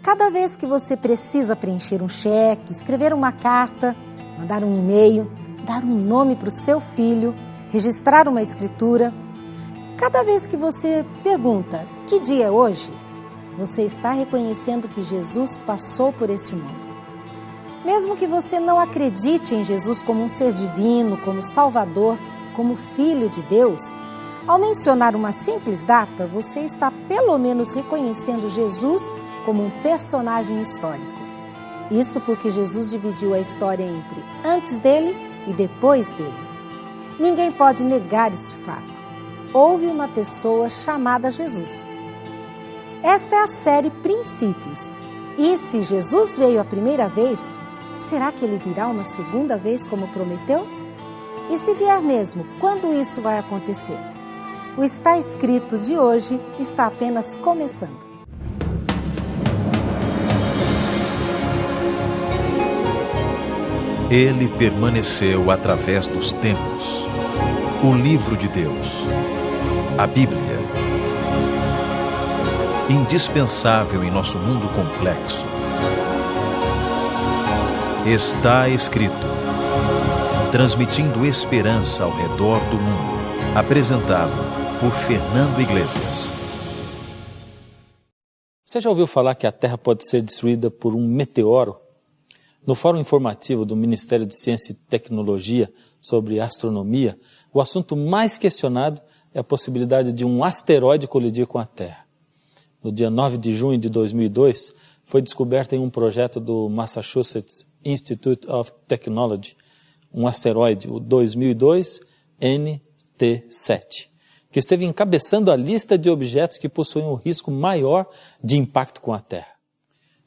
Cada vez que você precisa preencher um cheque, escrever uma carta, mandar um e-mail, dar um nome para o seu filho, registrar uma escritura, cada vez que você pergunta que dia é hoje, você está reconhecendo que Jesus passou por este mundo. Mesmo que você não acredite em Jesus como um ser divino, como Salvador, como Filho de Deus, ao mencionar uma simples data, você está pelo menos reconhecendo Jesus como um personagem histórico. Isto porque Jesus dividiu a história entre antes dele e depois dele. Ninguém pode negar este fato. Houve uma pessoa chamada Jesus. Esta é a série Princípios. E se Jesus veio a primeira vez, será que ele virá uma segunda vez como prometeu? E se vier mesmo, quando isso vai acontecer? O Está Escrito de hoje está apenas começando. Ele permaneceu através dos tempos. O livro de Deus, a Bíblia. Indispensável em nosso mundo complexo. Está escrito. Transmitindo esperança ao redor do mundo. Apresentado por Fernando Iglesias. Você já ouviu falar que a Terra pode ser destruída por um meteoro? No fórum informativo do Ministério de Ciência e Tecnologia sobre astronomia, o assunto mais questionado é a possibilidade de um asteroide colidir com a Terra. No dia 9 de junho de 2002, foi descoberto em um projeto do Massachusetts Institute of Technology, um asteroide, o 2002 NT7, que esteve encabeçando a lista de objetos que possuem um risco maior de impacto com a Terra.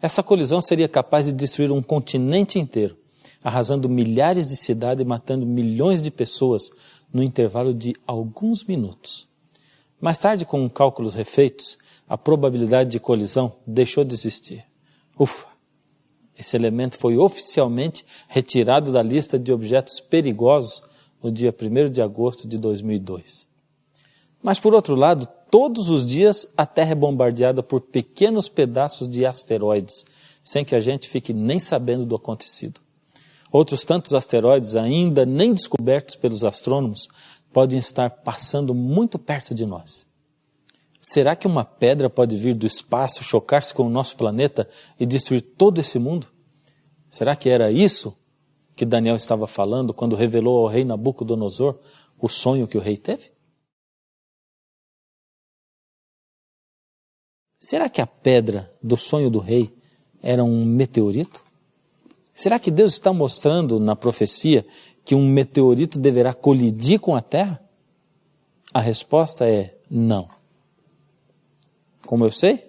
Essa colisão seria capaz de destruir um continente inteiro, arrasando milhares de cidades e matando milhões de pessoas no intervalo de alguns minutos. Mais tarde, com cálculos refeitos, a probabilidade de colisão deixou de existir. Ufa! Esse elemento foi oficialmente retirado da lista de objetos perigosos no dia 1º de agosto de 2002. Mas, por outro lado, todos os dias a Terra é bombardeada por pequenos pedaços de asteroides, sem que a gente fique nem sabendo do acontecido. Outros tantos asteroides, ainda nem descobertos pelos astrônomos, podem estar passando muito perto de nós. Será que uma pedra pode vir do espaço, chocar-se com o nosso planeta e destruir todo esse mundo? Será que era isso que Daniel estava falando quando revelou ao rei Nabucodonosor o sonho que o rei teve? Será que a pedra do sonho do rei era um meteorito? Será que Deus está mostrando na profecia que um meteorito deverá colidir com a Terra? A resposta é não. Como eu sei?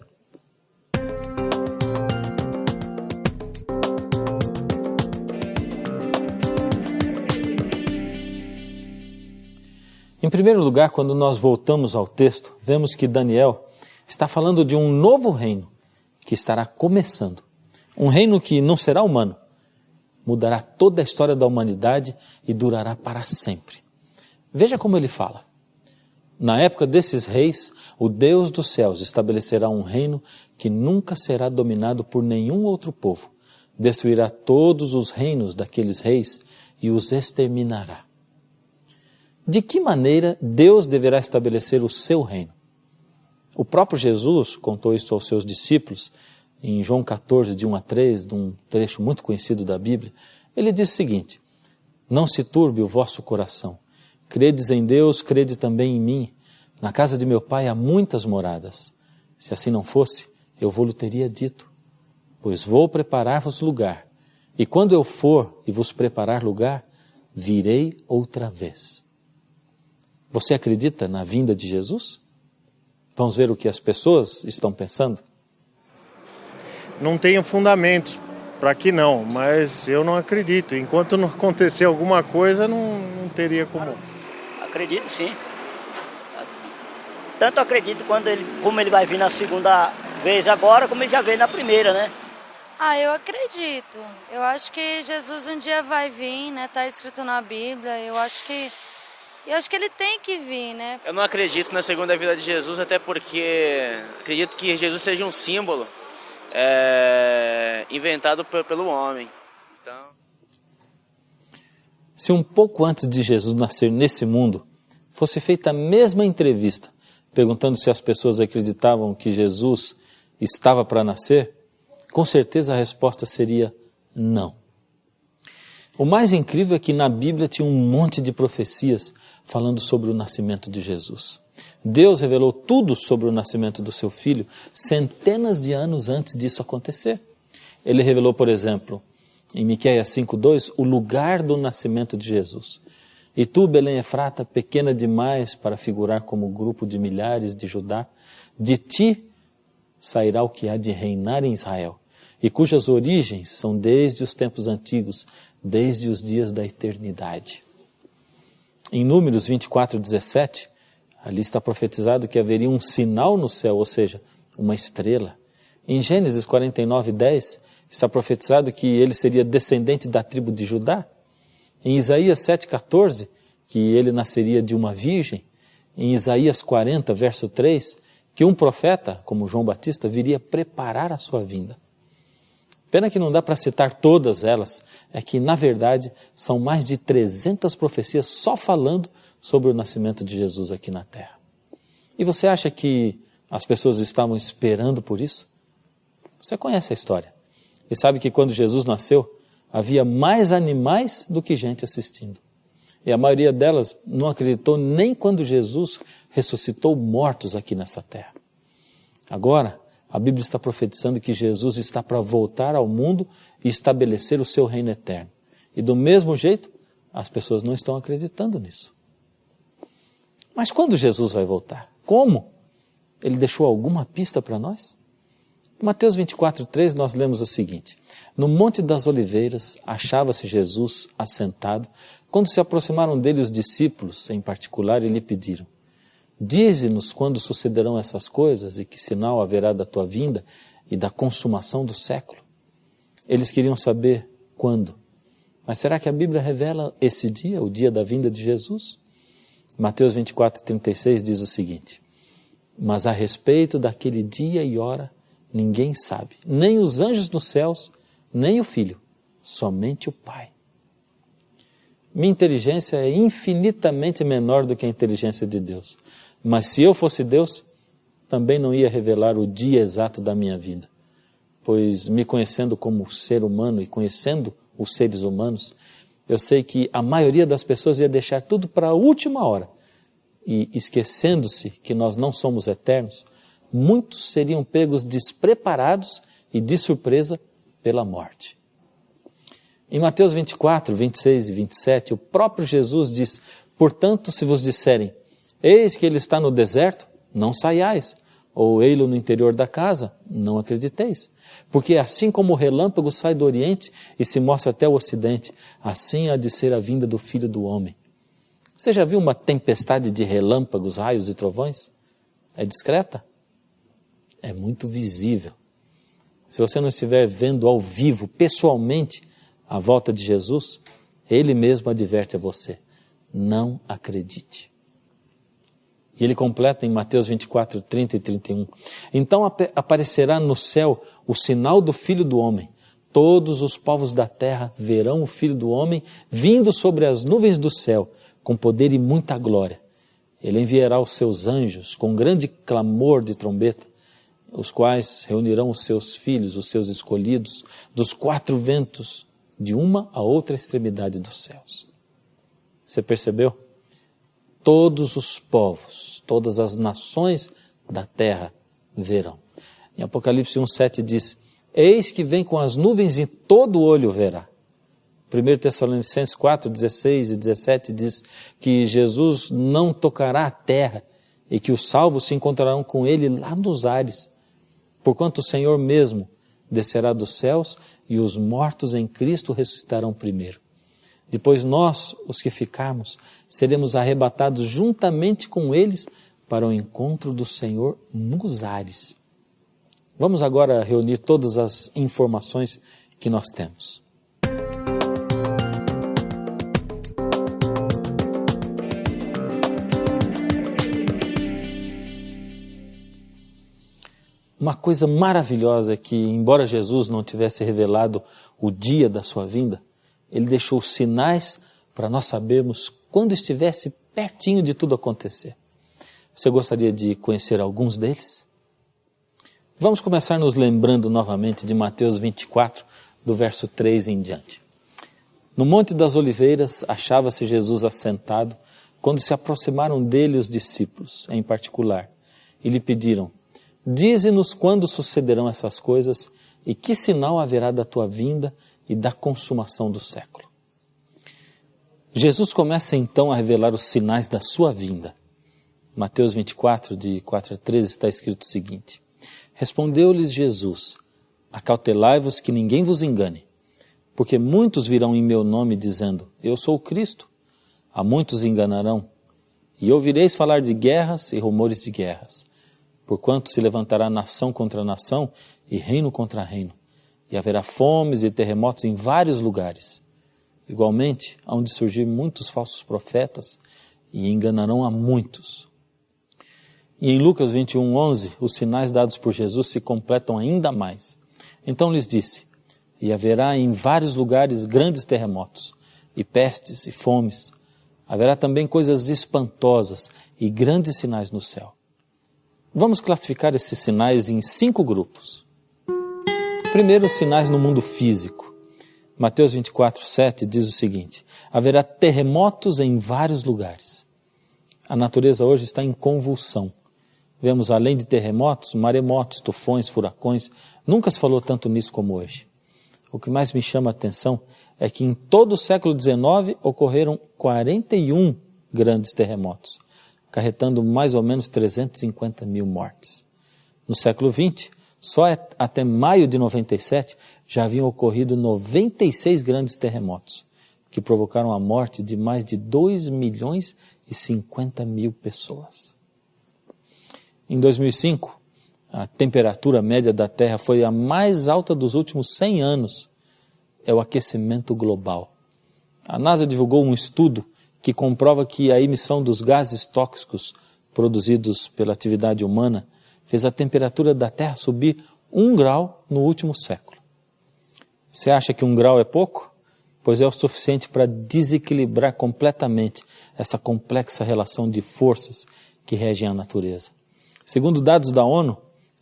Em primeiro lugar, quando nós voltamos ao texto, vemos que Daniel está falando de um novo reino que estará começando. Um reino que não será humano, mudará toda a história da humanidade e durará para sempre. Veja como ele fala. Na época desses reis, o Deus dos céus estabelecerá um reino que nunca será dominado por nenhum outro povo. Destruirá todos os reinos daqueles reis e os exterminará. De que maneira Deus deverá estabelecer o seu reino? O próprio Jesus contou isso aos seus discípulos, em João 14, de 1 a 3, de um trecho muito conhecido da Bíblia. Ele diz o seguinte: não se turbe o vosso coração. Credes em Deus, crede também em mim. Na casa de meu pai há muitas moradas. Se assim não fosse, eu vou-lhe teria dito. Pois vou preparar-vos lugar. E quando eu for e vos preparar lugar, virei outra vez. Você acredita na vinda de Jesus? Vamos ver o que as pessoas estão pensando? Não tenho fundamentos para que não, mas eu não acredito. Enquanto não acontecer alguma coisa, não teria como. Acredito sim. Tanto acredito como ele vai vir na segunda vez agora, como ele já veio na primeira, né? Eu acredito. Eu acho que Jesus um dia vai vir, né? Tá escrito na Bíblia. Eu acho que ele tem que vir, né? Eu não acredito na segunda vida de Jesus, até porque acredito que Jesus seja um símbolo inventado pelo homem. Então... Se um pouco antes de Jesus nascer nesse mundo, fosse feita a mesma entrevista, perguntando se as pessoas acreditavam que Jesus estava para nascer, com certeza a resposta seria não. O mais incrível é que na Bíblia tinha um monte de profecias falando sobre o nascimento de Jesus. Deus revelou tudo sobre o nascimento do seu filho centenas de anos antes disso acontecer. Ele revelou, por exemplo, em Miqueias 5:2, o lugar do nascimento de Jesus. E tu, Belém Efrata, pequena demais para figurar como grupo de milhares de Judá, de ti sairá o que há de reinar em Israel, e cujas origens são desde os tempos antigos, desde os dias da eternidade. Em Números 24:17, ali está profetizado que haveria um sinal no céu, ou seja, uma estrela. Em Gênesis 49:10, está profetizado que ele seria descendente da tribo de Judá. Em Isaías 7:14, que ele nasceria de uma virgem. Em Isaías 40, verso 3, que um profeta, como João Batista, viria preparar a sua vinda. Pena que não dá para citar todas elas, é que, na verdade, são mais de 300 profecias só falando sobre o nascimento de Jesus aqui na Terra. E você acha que as pessoas estavam esperando por isso? Você conhece a história. E sabe que quando Jesus nasceu, havia mais animais do que gente assistindo. E a maioria delas não acreditou nem quando Jesus ressuscitou mortos aqui nessa terra. Agora, a Bíblia está profetizando que Jesus está para voltar ao mundo e estabelecer o seu reino eterno. E do mesmo jeito, as pessoas não estão acreditando nisso. Mas quando Jesus vai voltar? Como? Ele deixou alguma pista para nós? Em Mateus 24:3 nós lemos o seguinte: no Monte das Oliveiras achava-se Jesus assentado, quando se aproximaram dele os discípulos, em particular, e lhe pediram: dize-nos quando sucederão essas coisas e que sinal haverá da tua vinda e da consumação do século. Eles queriam saber quando. Mas será que a Bíblia revela esse dia, o dia da vinda de Jesus? Mateus 24:36 diz o seguinte: mas a respeito daquele dia e hora, ninguém sabe, nem os anjos nos céus, nem o Filho, somente o Pai. Minha inteligência é infinitamente menor do que a inteligência de Deus. Mas se eu fosse Deus, também não ia revelar o dia exato da minha vida. Pois me conhecendo como ser humano e conhecendo os seres humanos, eu sei que a maioria das pessoas ia deixar tudo para a última hora. E esquecendo-se que nós não somos eternos, muitos seriam pegos despreparados e de surpresa pela morte. Em Mateus 24, 26 e 27, o próprio Jesus diz: portanto, se vos disserem, eis que ele está no deserto, não saiais, ou ei-lo no interior da casa, não acrediteis. Porque assim como o relâmpago sai do oriente e se mostra até o ocidente, assim há de ser a vinda do Filho do Homem. Você já viu uma tempestade de relâmpagos, raios e trovões? É discreta? É muito visível. Se você não estiver vendo ao vivo, pessoalmente, a volta de Jesus, Ele mesmo adverte a você: não acredite. E Ele completa em Mateus 24, 30 e 31. Então aparecerá no céu o sinal do Filho do Homem. Todos os povos da terra verão o Filho do Homem vindo sobre as nuvens do céu, com poder e muita glória. Ele enviará os seus anjos com grande clamor de trombeta, os quais reunirão os seus filhos, os seus escolhidos, dos quatro ventos, de uma a outra extremidade dos céus. Você percebeu? Todos os povos, todas as nações da terra verão. Em Apocalipse 1:7 diz: eis que vem com as nuvens e todo olho verá. 1 Tessalonicenses 4, 16 e 17 diz que Jesus não tocará a terra e que os salvos se encontrarão com ele lá nos ares, porquanto o Senhor mesmo descerá dos céus e os mortos em Cristo ressuscitarão primeiro. Depois nós, os que ficarmos, seremos arrebatados juntamente com eles para o encontro do Senhor nos ares. Vamos agora reunir todas as informações que nós temos. Uma coisa maravilhosa é que, embora Jesus não tivesse revelado o dia da sua vinda, ele deixou sinais para nós sabermos quando estivesse pertinho de tudo acontecer. Você gostaria de conhecer alguns deles? Vamos começar nos lembrando novamente de Mateus 24, do verso 3 em diante. No Monte das Oliveiras achava-se Jesus assentado, quando se aproximaram dele os discípulos, em particular, e lhe pediram: dize-nos quando sucederão essas coisas e que sinal haverá da tua vinda e da consumação do século. Jesus começa então a revelar os sinais da sua vinda. Mateus 24, de 4 a 13, está escrito o seguinte: respondeu-lhes Jesus: acautelai-vos que ninguém vos engane, porque muitos virão em meu nome dizendo: eu sou o Cristo. A muitos enganarão, e ouvireis falar de guerras e rumores de guerras, porquanto se levantará nação contra nação e reino contra reino, e haverá fomes e terremotos em vários lugares. Igualmente, hão de surgir muitos falsos profetas e enganarão a muitos. E em Lucas 21, 11, os sinais dados por Jesus se completam ainda mais. Então lhes disse: e haverá em vários lugares grandes terremotos, e pestes e fomes. Haverá também coisas espantosas e grandes sinais no céu. Vamos classificar esses sinais em 5 grupos. Primeiro, os sinais no mundo físico. Mateus 24, 7 diz o seguinte: haverá terremotos em vários lugares. A natureza hoje está em convulsão. Vemos, além de terremotos, maremotos, tufões, furacões. Nunca se falou tanto nisso como hoje. O que mais me chama a atenção é que em todo o século XIX ocorreram 41 grandes terremotos, acarretando mais ou menos 350 mil mortes. No século XX, só até maio de 97, já haviam ocorrido 96 grandes terremotos, que provocaram a morte de mais de 2.050.000 pessoas. Em 2005, a temperatura média da Terra foi a mais alta dos últimos 100 anos. É o aquecimento global. A NASA divulgou um estudo que comprova que a emissão dos gases tóxicos produzidos pela atividade humana fez a temperatura da Terra subir 1 grau no último século. Você acha que 1 grau é pouco? Pois é o suficiente para desequilibrar completamente essa complexa relação de forças que regem a natureza. Segundo dados da ONU,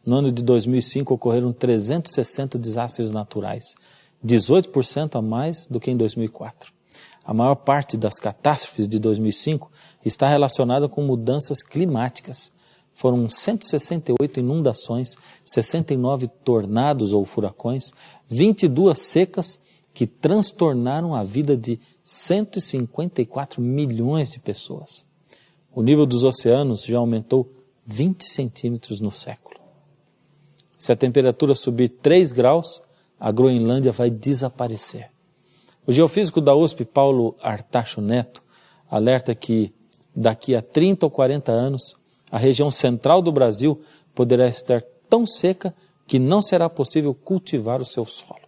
no ano de 2005 ocorreram 360 desastres naturais, 18% a mais do que em 2004. A maior parte das catástrofes de 2005 está relacionada com mudanças climáticas. Foram 168 inundações, 69 tornados ou furacões, 22 secas que transtornaram a vida de 154 milhões de pessoas. O nível dos oceanos já aumentou 20 centímetros no século. Se a temperatura subir 3 graus, a Groenlândia vai desaparecer. O geofísico da USP, Paulo Artacho Neto, alerta que daqui a 30 ou 40 anos, a região central do Brasil poderá estar tão seca que não será possível cultivar o seu solo.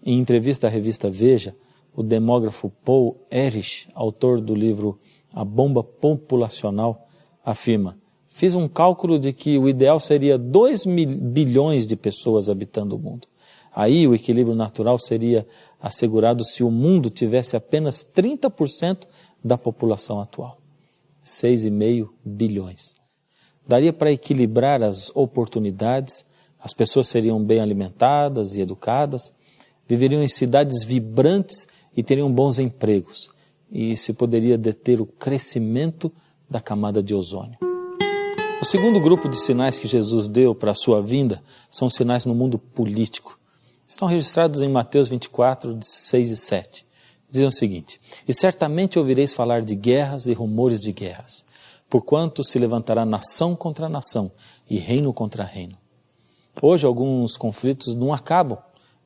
Em entrevista à revista Veja, o demógrafo Paul Ehrlich, autor do livro A Bomba Populacional, afirma: fiz um cálculo de que o ideal seria 2 bilhões de pessoas habitando o mundo. Aí o equilíbrio natural seria assegurado se o mundo tivesse apenas 30% da população atual. 6,5 bilhões. Daria para equilibrar as oportunidades, as pessoas seriam bem alimentadas e educadas, viveriam em cidades vibrantes e teriam bons empregos, e se poderia deter o crescimento da camada de ozônio. O segundo grupo de sinais que Jesus deu para a sua vinda são sinais no mundo político. Estão registrados em Mateus 24, 6 e 7. Dizem o seguinte: e certamente ouvireis falar de guerras e rumores de guerras, porquanto se levantará nação contra nação e reino contra reino. Hoje alguns conflitos não acabam,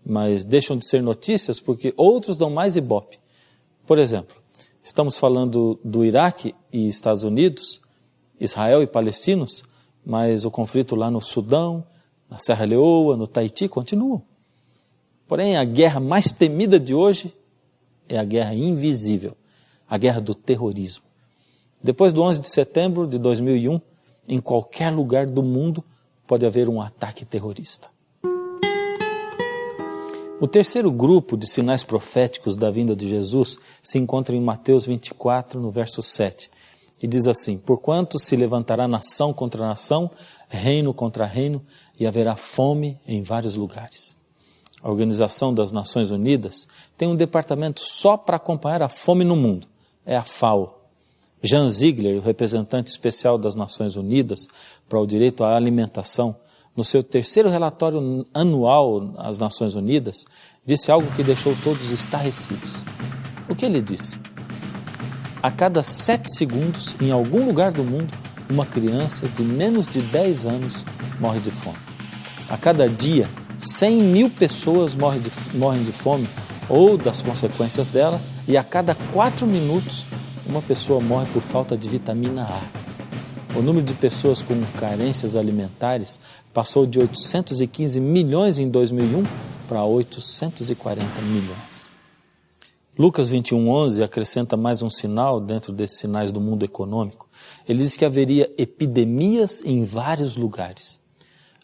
mas deixam de ser notícias porque outros dão mais ibope. Por exemplo, estamos falando do Iraque e Estados Unidos, Israel e palestinos, mas o conflito lá no Sudão, na Serra Leoa, no Tahiti, continua. Porém, a guerra mais temida de hoje é a guerra invisível, a guerra do terrorismo. Depois do 11 de setembro de 2001, em qualquer lugar do mundo, pode haver um ataque terrorista. O terceiro grupo de sinais proféticos da vinda de Jesus se encontra em Mateus 24, no verso 7. E diz assim: porquanto se levantará nação contra nação, reino contra reino, e haverá fome em vários lugares. A Organização das Nações Unidas tem um departamento só para acompanhar a fome no mundo. É a FAO. Jan Ziegler, o representante especial das Nações Unidas para o direito à alimentação, no seu terceiro relatório anual às Nações Unidas, disse algo que deixou todos estarrecidos. O que ele disse? A cada 7 segundos, em algum lugar do mundo, uma criança de menos de 10 anos morre de fome. A cada dia, 100 mil pessoas morrem de fome ou das consequências dela, e a cada 4 minutos, uma pessoa morre por falta de vitamina A. O número de pessoas com carências alimentares passou de 815 milhões em 2001 para 840 milhões. Lucas 21:11 acrescenta mais um sinal dentro desses sinais do mundo econômico. Ele diz que haveria epidemias em vários lugares.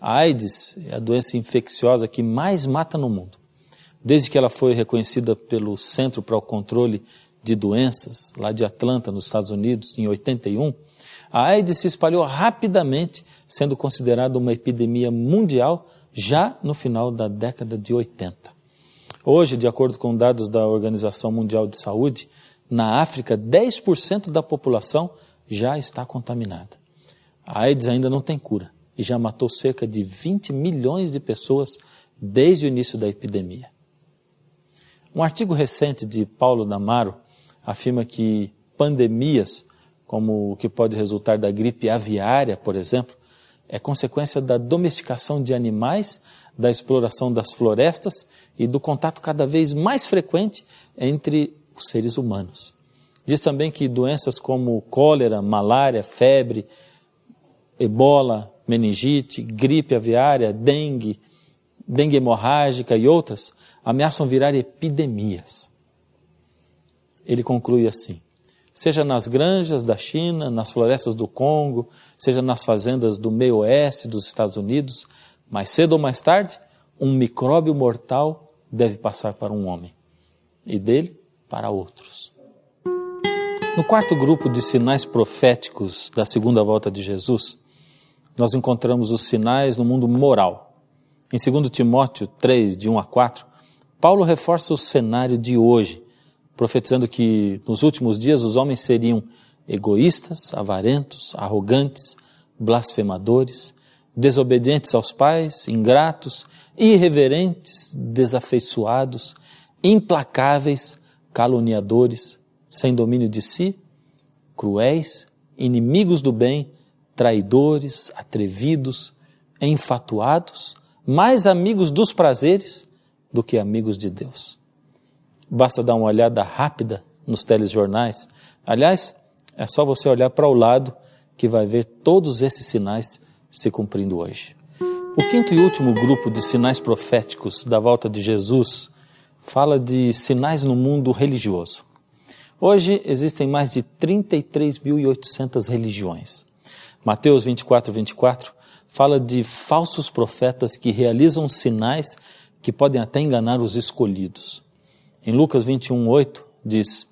A AIDS é a doença infecciosa que mais mata no mundo. Desde que ela foi reconhecida pelo Centro para o Controle de Doenças, lá de Atlanta, nos Estados Unidos, em 81, a AIDS se espalhou rapidamente, sendo considerada uma epidemia mundial já no final da década de 80. Hoje, de acordo com dados da Organização Mundial de Saúde, na África, 10% da população já está contaminada. A AIDS ainda não tem cura e já matou cerca de 20 milhões de pessoas desde o início da epidemia. Um artigo recente de Paulo Damaro afirma que pandemias, como o que pode resultar da gripe aviária, por exemplo, é consequência da domesticação de animais, da exploração das florestas e do contato cada vez mais frequente entre os seres humanos. Diz também que doenças como cólera, malária, febre, ebola, meningite, gripe aviária, dengue hemorrágica e outras ameaçam virar epidemias. Ele conclui assim: seja nas granjas da China, nas florestas do Congo, seja nas fazendas do meio oeste dos Estados Unidos, mais cedo ou mais tarde, um micróbio mortal deve passar para um homem, e dele para outros. No quarto grupo de sinais proféticos da segunda volta de Jesus, nós encontramos os sinais no mundo moral. Em 2 Timóteo 3, de 1 a 4, Paulo reforça o cenário de hoje, profetizando que nos últimos dias os homens seriam egoístas, avarentos, arrogantes, blasfemadores, desobedientes aos pais, ingratos, irreverentes, desafeiçoados, implacáveis, caluniadores, sem domínio de si, cruéis, inimigos do bem, traidores, atrevidos, enfatuados, mais amigos dos prazeres do que amigos de Deus. Basta dar uma olhada rápida nos telejornais. Aliás, é só você olhar para o lado que vai ver todos esses sinais se cumprindo hoje. O quinto e último grupo de sinais proféticos da volta de Jesus fala de sinais no mundo religioso. Hoje existem mais de 33.800 religiões. Mateus 24:24 fala de falsos profetas que realizam sinais que podem até enganar os escolhidos. Em Lucas 21:8 diz: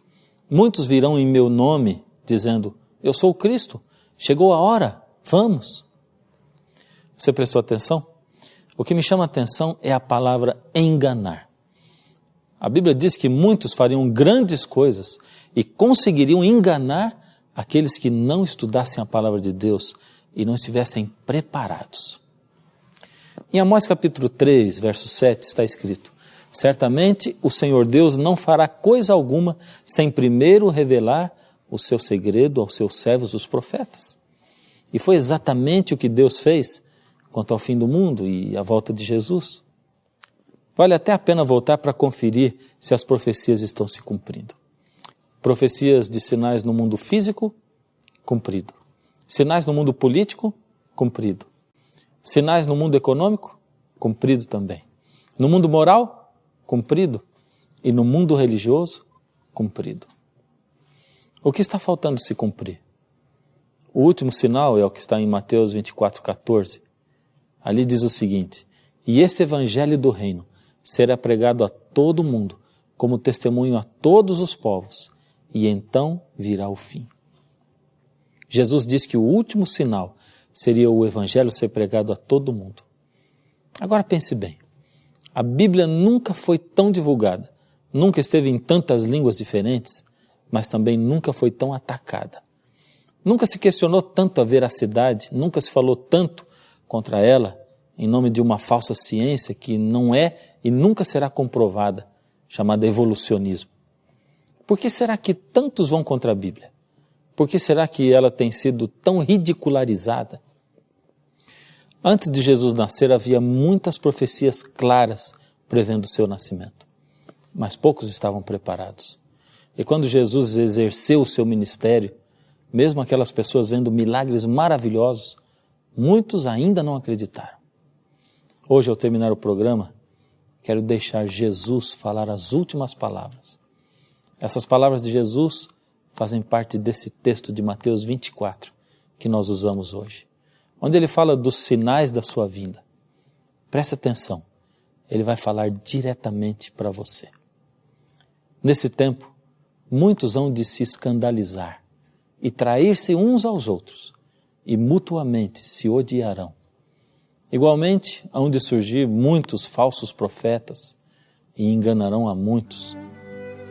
muitos virão em meu nome dizendo, eu sou o Cristo, chegou a hora, vamos. Você prestou atenção? O que me chama a atenção é a palavra enganar. A Bíblia diz que muitos fariam grandes coisas e conseguiriam enganar aqueles que não estudassem a palavra de Deus e não estivessem preparados. Em Amós capítulo 3, verso 7 está escrito: certamente o Senhor Deus não fará coisa alguma sem primeiro revelar o seu segredo aos seus servos, os profetas. E foi exatamente o que Deus fez quanto ao fim do mundo e a volta de Jesus. Vale até a pena voltar para conferir se as profecias estão se cumprindo. Profecias de sinais no mundo físico, cumprido. Sinais no mundo político, cumprido. Sinais no mundo econômico, cumprido também. No mundo moral, cumprido. E no mundo religioso, cumprido. O que está faltando se cumprir? O último sinal é o que está em Mateus 24:14. Ali diz o seguinte: e esse evangelho do reino será pregado a todo mundo, como testemunho a todos os povos, e então virá o fim. Jesus diz que o último sinal seria o evangelho ser pregado a todo mundo. Agora pense bem, a Bíblia nunca foi tão divulgada, nunca esteve em tantas línguas diferentes, mas também nunca foi tão atacada. Nunca se questionou tanto a veracidade, nunca se falou tanto contra ela, em nome de uma falsa ciência que não é e nunca será comprovada, chamada evolucionismo. Por que será que tantos vão contra a Bíblia? Por que será que ela tem sido tão ridicularizada? Antes de Jesus nascer, havia muitas profecias claras prevendo o seu nascimento, mas poucos estavam preparados. E quando Jesus exerceu o seu ministério, mesmo aquelas pessoas vendo milagres maravilhosos, muitos ainda não acreditaram. Hoje, ao terminar o programa, quero deixar Jesus falar as últimas palavras. Essas palavras de Jesus fazem parte desse texto de Mateus 24, que nós usamos hoje, onde ele fala dos sinais da sua vinda. Preste atenção, ele vai falar diretamente para você. Nesse tempo, muitos hão de se escandalizar e trair-se uns aos outros, e mutuamente se odiarão. Igualmente, hão de surgir muitos falsos profetas e enganarão a muitos.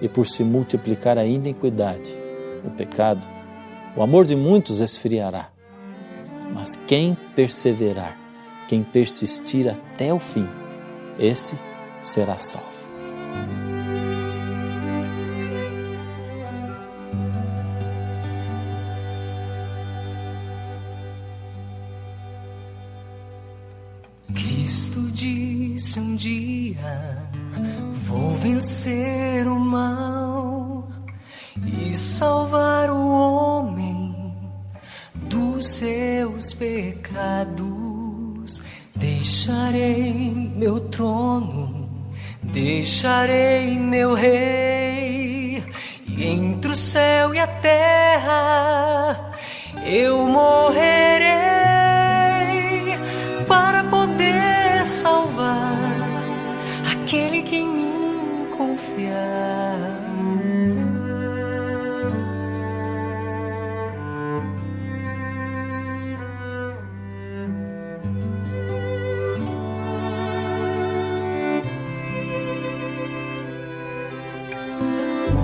E por se multiplicar a iniquidade, o pecado, o amor de muitos esfriará. Mas quem perseverar, quem persistir até o fim, esse será salvo. Cristo disse um dia: vou vencer o mal e salvar o homem dos seus pecados. Deixarei meu trono, deixarei meu rei, e entre o céu e a terra eu morrerei para poder salvar aquele que em mim confiar.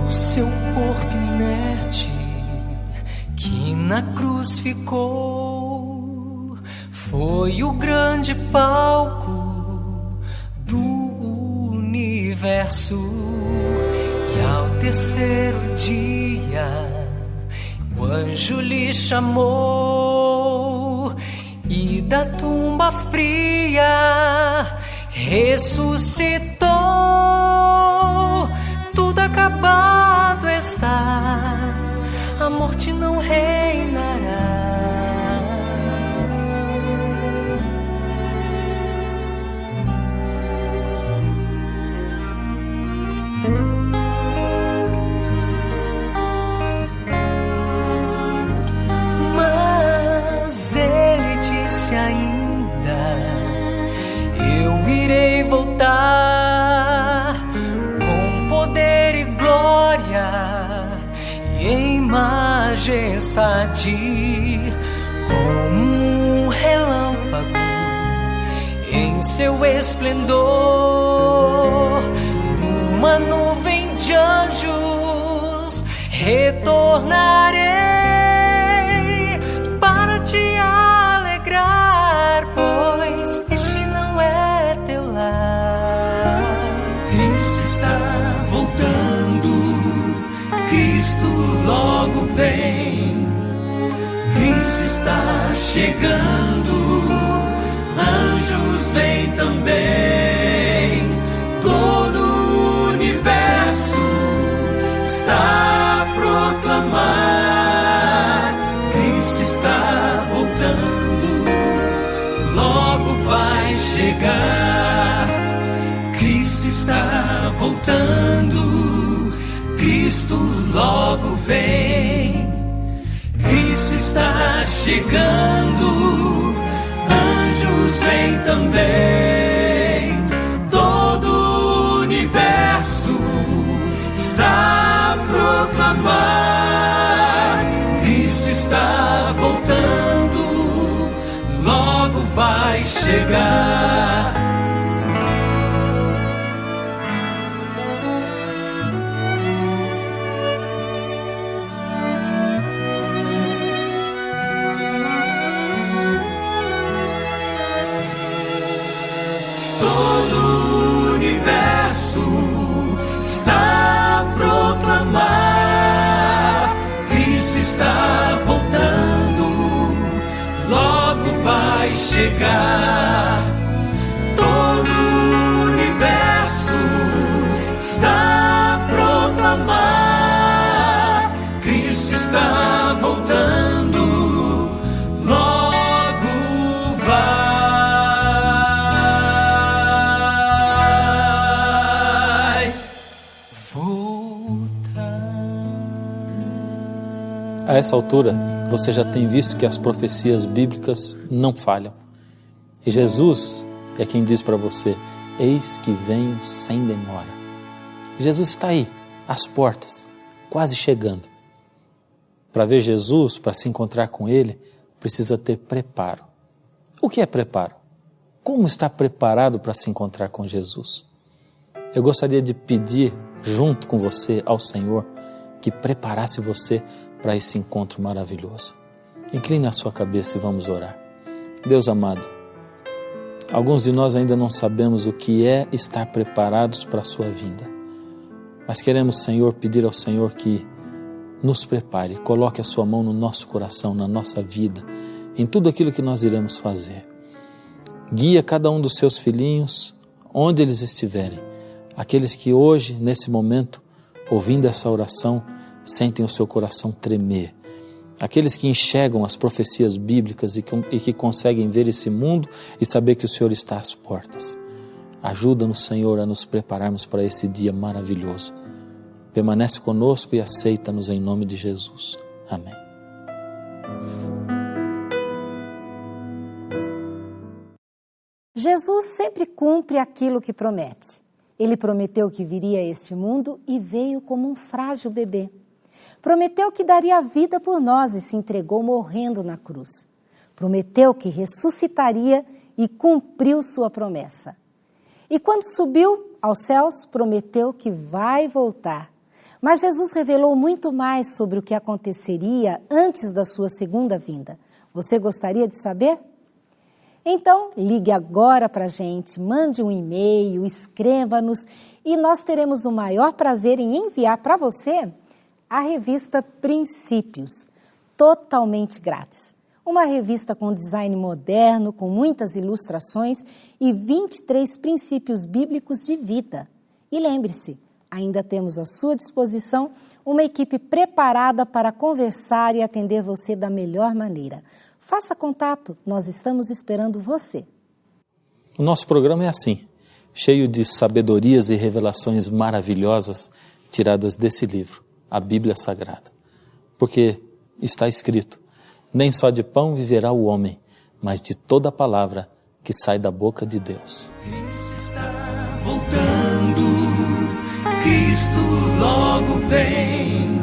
O seu corpo inerte que na cruz ficou foi o grande palco do universo. E ao terceiro dia o anjo lhe chamou, e da tumba fria ressuscitou. Tudo acabado está, a morte não reinará. Mas ele disse ainda: eu irei voltar com poder e glória e em majestade, como um relâmpago em seu esplendor. Numa nuvem de anjos retornarei para te alegrar, pois este não é teu lar. Cristo está voltando, Cristo logo vem. Cristo está chegando, anjos vêm também. Todo o universo está a proclamar: Cristo está voltando, logo vai chegar. Cristo está voltando, Cristo logo vem. Cristo está chegando, anjos anjos vêm também, todo o universo está a proclamar: Cristo está voltando, logo vai chegar. Todo o universo está a proclamar: Cristo está voltando, logo vai chegar. Todo o universo está a proclamar: Cristo está voltando, logo vai voltar. A essa altura, você já tem visto que as profecias bíblicas não falham. E Jesus é quem diz para você: eis que venho sem demora. Jesus está aí, às portas, quase chegando. Para ver Jesus, para se encontrar com Ele, precisa ter preparo. O que é preparo? Como estar preparado para se encontrar com Jesus? Eu gostaria de pedir, junto com você, ao Senhor, que preparasse você para esse encontro maravilhoso. Incline a sua cabeça e vamos orar. Deus amado, alguns de nós ainda não sabemos o que é estar preparados para a sua vinda. Mas queremos, Senhor, pedir ao Senhor que nos prepare, coloque a sua mão no nosso coração, na nossa vida, em tudo aquilo que nós iremos fazer. Guia cada um dos seus filhinhos, onde eles estiverem. Aqueles que hoje, nesse momento, ouvindo essa oração, sentem o seu coração tremer. Aqueles que enxergam as profecias bíblicas e que conseguem ver esse mundo e saber que o Senhor está às portas. Ajuda-nos, Senhor, a nos prepararmos para esse dia maravilhoso. Permanece conosco e aceita-nos em nome de Jesus. Amém. Jesus sempre cumpre aquilo que promete. Ele prometeu que viria a este mundo e veio como um frágil bebê. Prometeu que daria a vida por nós e se entregou morrendo na cruz. Prometeu que ressuscitaria e cumpriu sua promessa. E quando subiu aos céus, prometeu que vai voltar. Mas Jesus revelou muito mais sobre o que aconteceria antes da sua segunda vinda. Você gostaria de saber? Então, ligue agora para a gente, mande um e-mail, escreva-nos e nós teremos o maior prazer em enviar para você a revista Princípios, totalmente grátis. Uma revista com design moderno, com muitas ilustrações e 23 princípios bíblicos de vida. E lembre-se, ainda temos à sua disposição uma equipe preparada para conversar e atender você da melhor maneira. Faça contato, nós estamos esperando você. O nosso programa é assim, cheio de sabedorias e revelações maravilhosas tiradas desse livro, a Bíblia Sagrada. Porque está escrito: nem só de pão viverá o homem, mas de toda a palavra que sai da boca de Deus. Cristo está voltando, Cristo logo vem,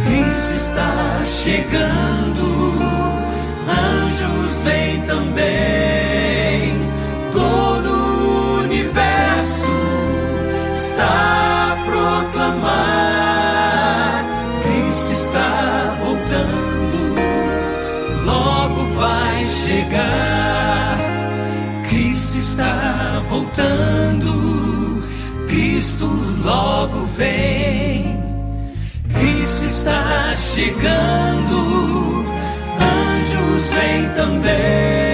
Cristo está chegando, anjos vêm também, todo o universo está a proclamar: Cristo está voltando, logo vai chegar. Cristo está voltando, Cristo logo vem, Cristo está chegando, anjos vêm também.